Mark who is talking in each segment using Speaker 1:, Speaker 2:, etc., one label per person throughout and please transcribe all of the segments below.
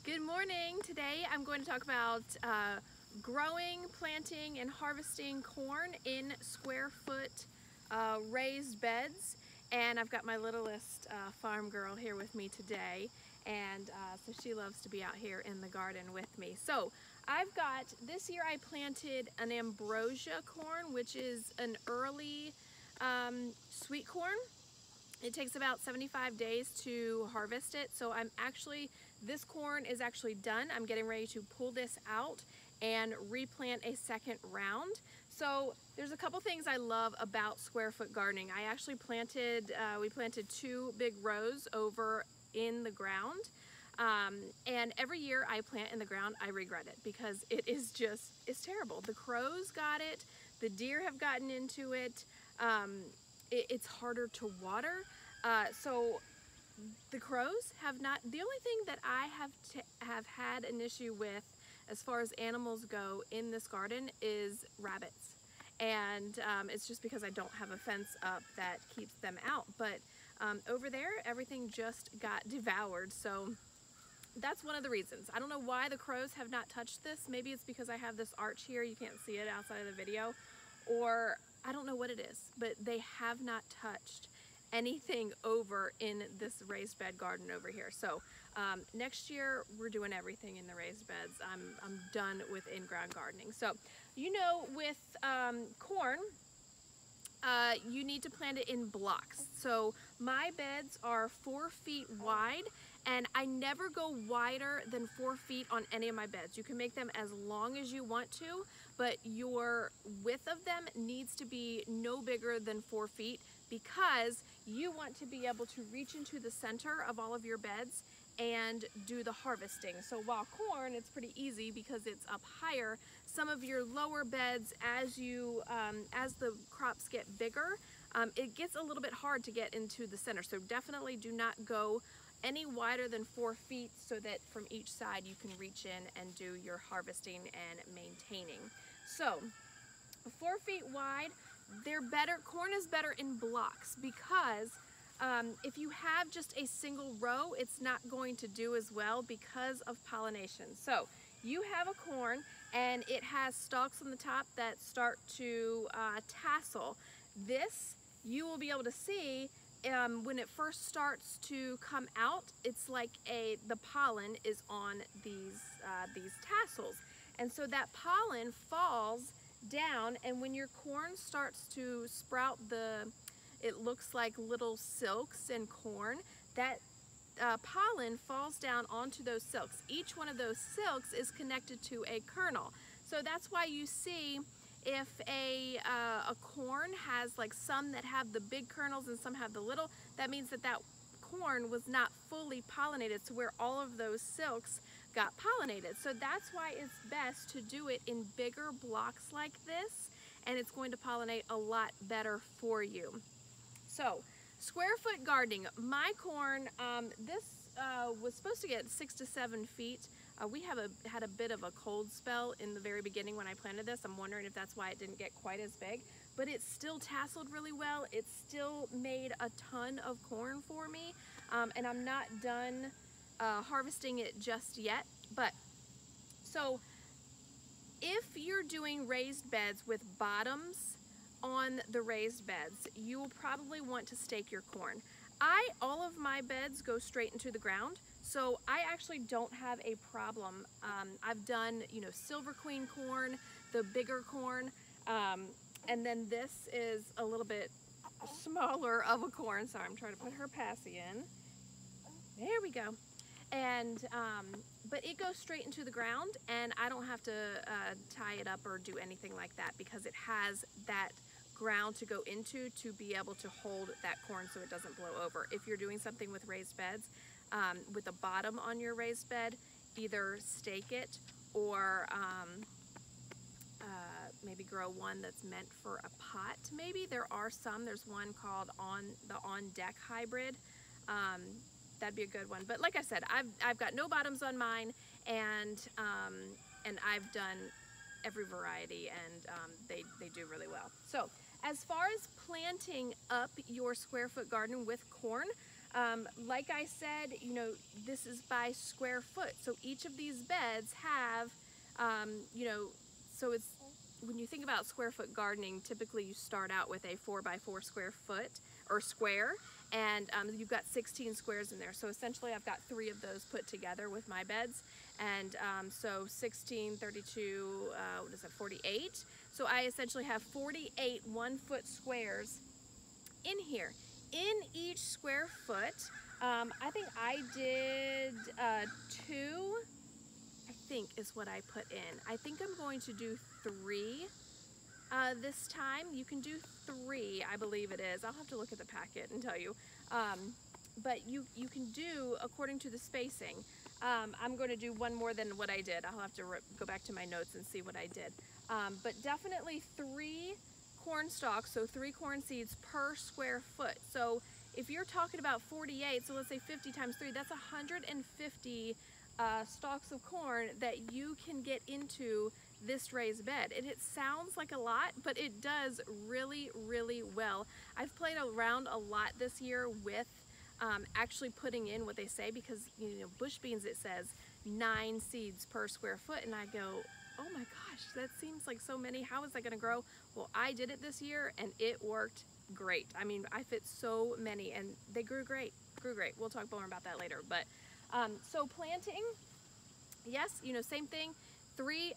Speaker 1: Good morning. Today I'm going to talk about growing, planting, and harvesting corn in square foot raised beds. And I've got my littlest farm girl here with me today, and so she loves to be out here in the garden with me. So I've got, this year I planted an Ambrosia corn, which is an early sweet corn. It takes about 75 days to harvest it. So this corn is actually done. I'm getting ready to pull this out and replant a second round. So there's a couple things I love about square foot gardening. I actually we planted 2 big rows over in the ground. And every year I plant in the ground, I regret it because it's terrible. The crows got it, the deer have gotten into it. It's harder to water. So the crows have not, the only thing that I have had an issue with as far as animals go in this garden is rabbits. And it's just because I don't have a fence up that keeps them out. But over there, everything just got devoured. So that's one of the reasons. I don't know why the crows have not touched this. Maybe it's because I have this arch here. You can't see it outside of the video. Or I don't know what it is, but they have not touched anything over in this raised bed garden over here. So next year we're doing everything in the raised beds. I'm done with in-ground gardening. So with corn, you need to plant it in blocks. So my beds are 4 feet wide, and I never go wider than 4 feet on any of my beds. You can make them as long as you want to, but your width of them needs to be no bigger than 4 feet because you want to be able to reach into the center of all of your beds and do the harvesting. So while corn, it's pretty easy because it's up higher. Some of your lower beds, as the crops get bigger, it gets a little bit hard to get into the center. So definitely do not go any wider than 4 feet so that from each side you can reach in and do your harvesting and maintaining. So 4 feet wide, they're better. Corn is better in blocks because if you have just a single row, it's not going to do as well because of pollination. So you have a corn and it has stalks on the top that start to tassel. This you will be able to see when it first starts to come out. It's like the pollen is on these tassels, and so that pollen falls down, and when your corn starts to sprout, it looks like little silks in corn, that pollen falls down onto those silks. Each one of those silks is connected to a kernel. So that's why you see if a corn has like some that have the big kernels and some have the little, that means that corn was not fully pollinated, so where all of those silks got pollinated. So that's why it's best to do it in bigger blocks like this, and it's going to pollinate a lot better for you. So square foot gardening, my corn, this was supposed to get 6 to 7 feet. We had a bit of a cold spell in the very beginning when I planted this. I'm wondering if that's why it didn't get quite as big, but it still tasseled really well. It still made a ton of corn for me, and I'm not done harvesting it just yet. But so if you're doing raised beds with bottoms on the raised beds, you will probably want to stake your corn. All of my beds go straight into the ground, so I actually don't have a problem. I've done, Silver Queen corn, the bigger corn, and then this is a little bit smaller of a corn. Sorry, I'm trying to put her passy in. There we go. And but it goes straight into the ground, and I don't have to tie it up or do anything like that because it has that ground to go into to be able to hold that corn so it doesn't blow over. If you're doing something with raised beds, with a bottom on your raised bed, either stake it or maybe grow one that's meant for a pot. Maybe there's one called the On Deck hybrid. That'd be a good one. But like I said, I've got no bottoms on mine, and I've done every variety, and they do really well. So as far as planting up your square foot garden with corn, Like I said, you know, this is by square foot. So each of these beds have, you know, so it's, when you think about square foot gardening, typically you start out with a 4x4 square foot or square, and you've got 16 squares in there. So essentially I've got 3 of those put together with my beds. And so 16, 32, what is it, 48? So I essentially have 48 1-foot squares in here. In each square foot, I think I did 2, I think is what I put in. I think I'm going to do 3 this time. You can do 3, I believe it is. I'll have to look at the packet and tell you. But you can do according to the spacing. I'm going to do 1 more than what I did. I'll have to go back to my notes and see what I did. But definitely 3 corn stalks, so 3 corn seeds per square foot. So if you're talking about 48, so let's say 50 times 3, that's 150 stalks of corn that you can get into this raised bed. And it sounds like a lot, but it does really, really well. I've played around a lot this year with actually putting in what they say, because, you know, bush beans, it says 9 seeds per square foot, and I go, oh my gosh, that seems like so many. How is that gonna grow? Well, I did it this year and it worked great. I mean, I fit so many and they grew great, We'll talk more about that later. But so planting, yes, you know, same thing,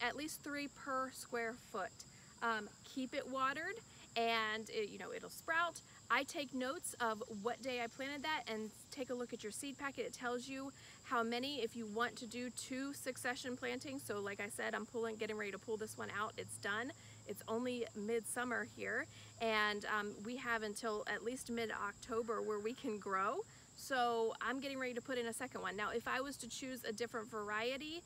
Speaker 1: at least 3 per square foot. Keep it watered and you know, it'll sprout. I take notes of what day I planted that, and take a look at your seed packet. It tells you how many, if you want to do 2 succession plantings. So like I said, I'm getting ready to pull this one out. It's done. It's only midsummer here, and we have until at least mid-October where we can grow. So I'm getting ready to put in a second one. Now, if I was to choose a different variety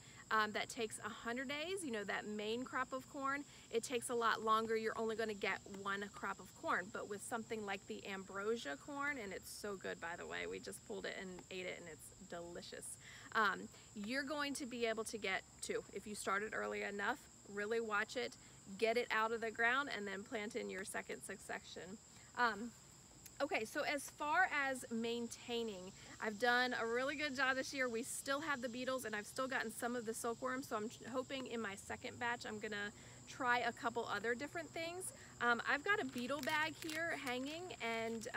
Speaker 1: that takes 100 days, you know, that main crop of corn, it takes a lot longer. You're only going to get 1 crop of corn. But with something like the Ambrosia corn, and it's so good, by the way, we just pulled it and ate it, and it's delicious. You're going to be able to get 2 if you started early enough. Really watch it, get it out of the ground, and then plant in your second succession. Okay, so as far as maintaining, I've done a really good job this year. We still have the beetles, and I've still gotten some of the silkworms, so I'm hoping in my second batch I'm gonna try a couple other different things. I've got a beetle bag here hanging, and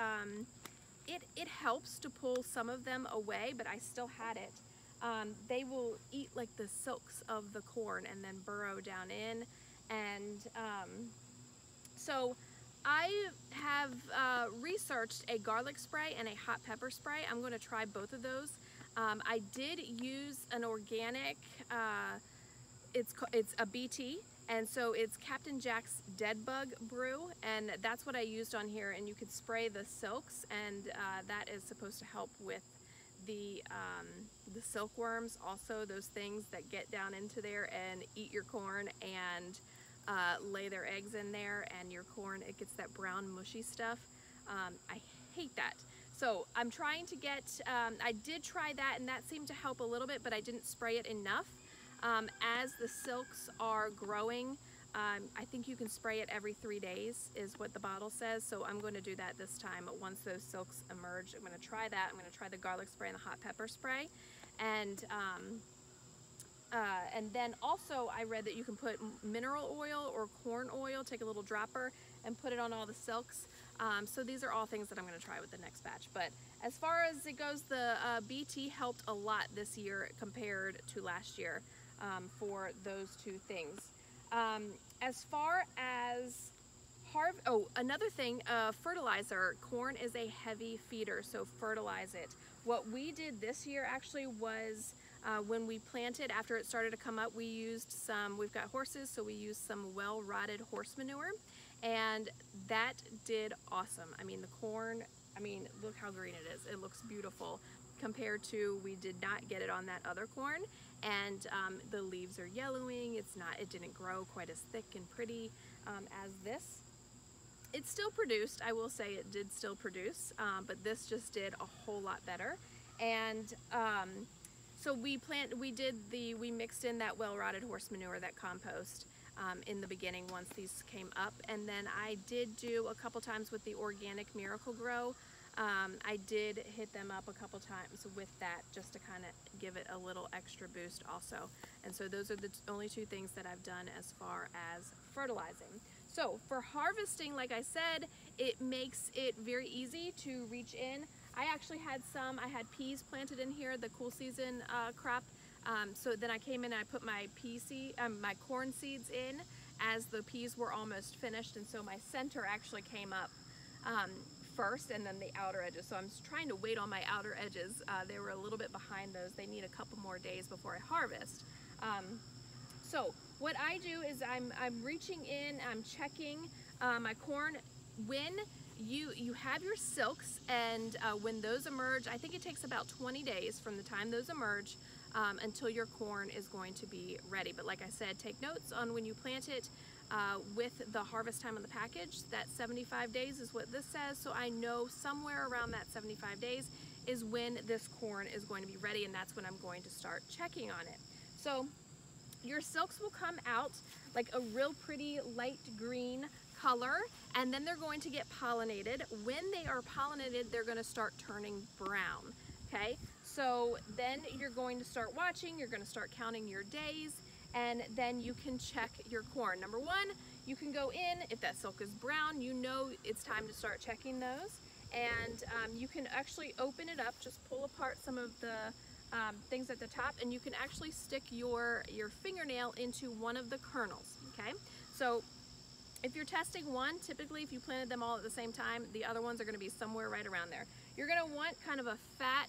Speaker 1: it helps to pull some of them away, but I still had it. They will eat like the silks of the corn and then burrow down in, and so I have researched a garlic spray and a hot pepper spray. I'm going to try both of those. I did use an organic, it's a BT, and so it's Captain Jack's Dead Bug Brew, and that's what I used on here. And you could spray the silks, and that is supposed to help with the silkworms, also those things that get down into there and eat your corn and lay their eggs in there, and your corn, it gets that brown mushy stuff. I hate that. So I'm trying to get, I did try that, and that seemed to help a little bit, but I didn't spray it enough. As the silks are growing, I think you can spray it every 3 days is what the bottle says. So I'm going to do that this time. Once those silks emerge, I'm going to try that. I'm going to try the garlic spray and the hot pepper spray. And then also I read that you can put mineral oil or corn oil, take a little dropper and put it on all the silks. So these are all things that I'm going to try with the next batch. But as far as it goes, the BT helped a lot this year compared to last year for those 2 things. As far as another thing, fertilizer. Corn is a heavy feeder, so fertilize it. What we did this year actually was when we planted, after it started to come up, we used we've got horses, so we used some well-rotted horse manure, and that did awesome. I mean, the corn, I mean, look how green it is. It looks beautiful compared to, we did not get it on that other corn, and the leaves are yellowing. It didn't grow quite as thick and pretty as this. It still produced, I will say it did still produce, but this just did a whole lot better. And so we mixed in that well-rotted horse manure, that compost, in the beginning once these came up. And then I did do a couple times with the organic Miracle Grow. I did hit them up a couple times with that just to kind of give it a little extra boost also. And so those are the only two things that I've done as far as fertilizing. So for harvesting, like I said, it makes it very easy to reach in. I actually had I had peas planted in here, the cool season crop. So then I came in and I put my my corn seeds in as the peas were almost finished, and so my center actually came up first, and then the outer edges. So I'm trying to wait on my outer edges. They were a little bit behind those. They need a couple more days before I harvest. So what I do is I'm reaching in, I'm checking my corn. When you have your silks, and when those emerge, I think it takes about 20 days from the time those emerge until your corn is going to be ready. But like I said, take notes on when you plant it with the harvest time on the package. That 75 days is what this says, so I know somewhere around that 75 days is when this corn is going to be ready, and that's when I'm going to start checking on it. So your silks will come out like a real pretty light green color, and then they're going to get pollinated. When they are pollinated, they're going to start turning brown. Okay, so then you're going to start watching, you're going to start counting your days, and then you can check your corn. Number one, you can go in, if that silk is brown, you know it's time to start checking those, and you can actually open it up, just pull apart some of the things at the top, and you can actually stick your fingernail into one of the kernels. Okay, so if you're testing one, typically if you planted them all at the same time, the other ones are going to be somewhere right around there. You're going to want kind of a fat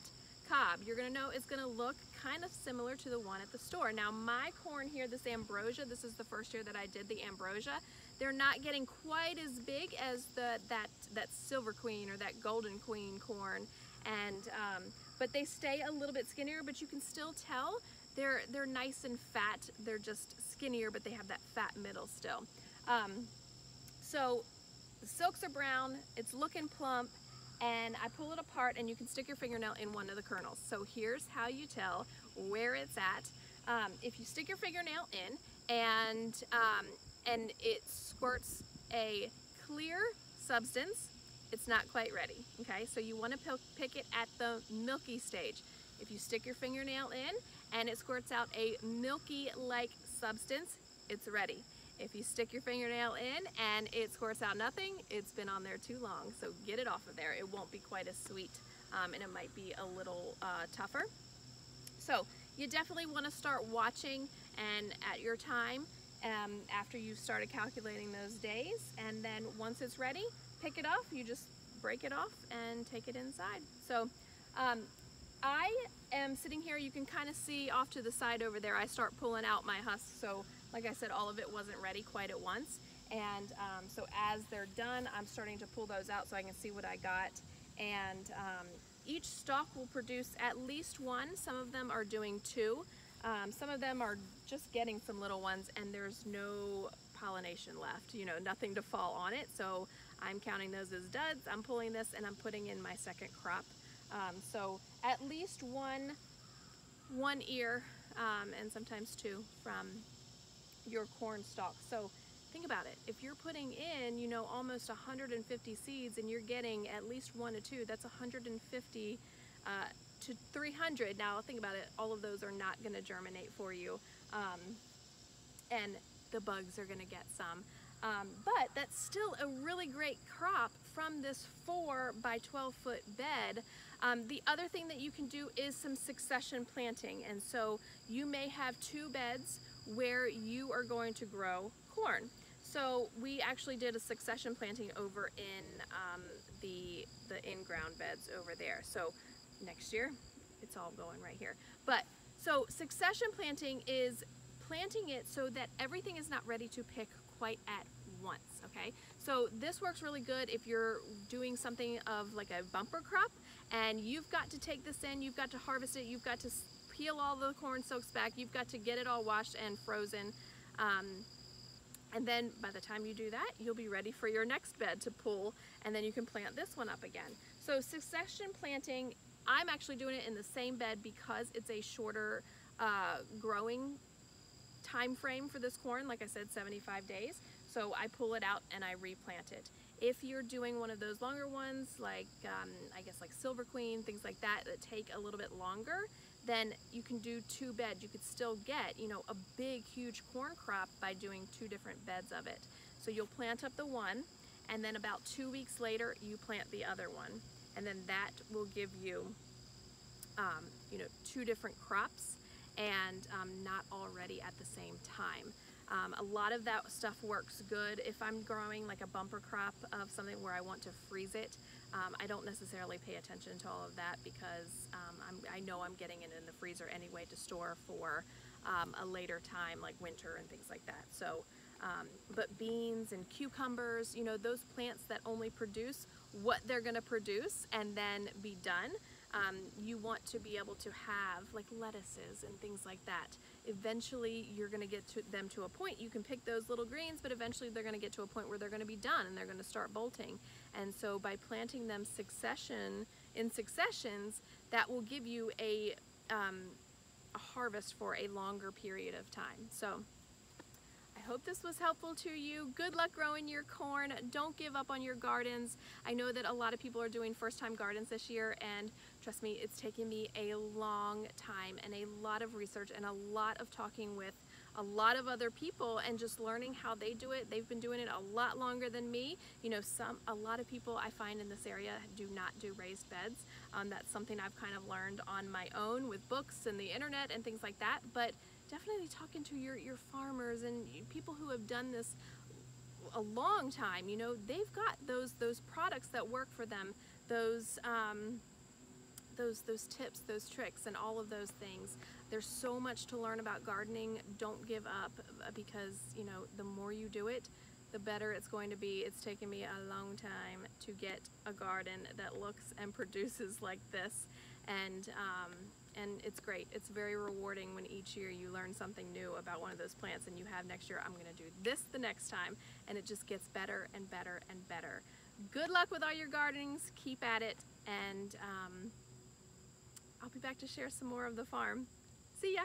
Speaker 1: cob. You're going to know it's going to look kind of similar to the one at the store. Now my corn here, this Ambrosia, this is the first year that I did the Ambrosia. They're not getting quite as big as that Silver Queen or that Golden Queen corn, and but they stay a little bit skinnier, but you can still tell they're nice and fat. They're just skinnier, but they have that fat middle still. So the silks are brown, it's looking plump, and I pull it apart, and you can stick your fingernail in one of the kernels. So here's how you tell where it's at. If you stick your fingernail in and it squirts a clear substance, it's not quite ready. Okay, so you want to pick it at the milky stage. If you stick your fingernail in and it squirts out a milky-like substance, it's ready. If you stick your fingernail in and it squirts out nothing, it's been on there too long, so get it off of there. It won't be quite as sweet, and it might be a little tougher. So you definitely want to start watching and at your time after you've started calculating those days, and then once it's ready, pick it off. You just break it off and take it inside. So I am sitting here, you can kind of see off to the side over there, I start pulling out my husks. So like I said, all of it wasn't ready quite at once, and so as they're done, I'm starting to pull those out so I can see what I got. And each stalk will produce at least one. Some of them are doing two. Some of them are just getting some little ones, and there's no pollination left, you know, nothing to fall on it. So I'm counting those as duds. I'm pulling this and I'm putting in my second crop. So at least one ear, and sometimes two from your corn stalk. So think about it. If you're putting in, you know, almost 150 seeds and you're getting at least 1 to 2, that's 150 to 300. Now think about it, all of those are not going to germinate for you, and the bugs are going to get some. But that's still a really great crop from this 4 by 12 foot bed. The other thing that you can do is some succession planting, and so you may have 2 beds where you are going to grow corn. So we actually did a succession planting over in the in-ground beds over there. So next year, it's all going right here. But so succession planting is planting it so that everything is not ready to pick quite at once, okay? So this works really good if you're doing something of like a bumper crop, and you've got to take this in, you've got to harvest it, you've got to peel all the corn silks back, you've got to get it all washed and frozen, and then by the time you do that, you'll be ready for your next bed to pull, and then you can plant this one up again. So succession planting, I'm actually doing it in the same bed because it's a shorter growing time frame for this corn. Like I said, 75 days. So I pull it out and I replant it. If you're doing one of those longer ones, like I guess like Silver Queen, things like that, that take a little bit longer, then you can do 2 beds. You could still get, you know, a big, huge corn crop by doing 2 different beds of it. So you'll plant up the one, and then about 2 weeks later, you plant the other one. And then that will give you, you know, 2 different crops, and not already at the same time. A lot of that stuff works good if I'm growing like a bumper crop of something where I want to freeze it. I don't necessarily pay attention to all of that because I know I'm getting it in the freezer anyway to store for a later time, like winter and things like that. So, but beans and cucumbers, you know, those plants that only produce what they're going to produce and then be done, you want to be able to have like lettuces and things like that. Eventually you're going to get them to a point, you can pick those little greens, but eventually they're going to get to a point where they're going to be done and they're going to start bolting. And so by planting them in successions, that will give you a harvest for a longer period of time. So I hope this was helpful to you. Good luck growing your corn. Don't give up on your gardens. I know that a lot of people are doing first-time gardens this year, and trust me, it's taken me a long time and a lot of research and a lot of talking with a lot of other people and just learning how they do it. They've been doing it a lot longer than me. You know, a lot of people I find in this area do not do raised beds. That's something I've kind of learned on my own with books and the internet and things like that. But definitely talking to your farmers and people who have done this a long time, you know, they've got those products that work for them, those tips, those tricks, and all of those things. There's so much to learn about gardening. Don't give up, because, you know, the more you do it, the better it's going to be. It's taken me a long time to get a garden that looks and produces like this, and it's great. It's very rewarding when each year you learn something new about one of those plants and you have next year, I'm going to do this the next time, and it just gets better and better and better. Good luck with all your gardenings. Keep at it, and I'll be back to share some more of the farm. See ya!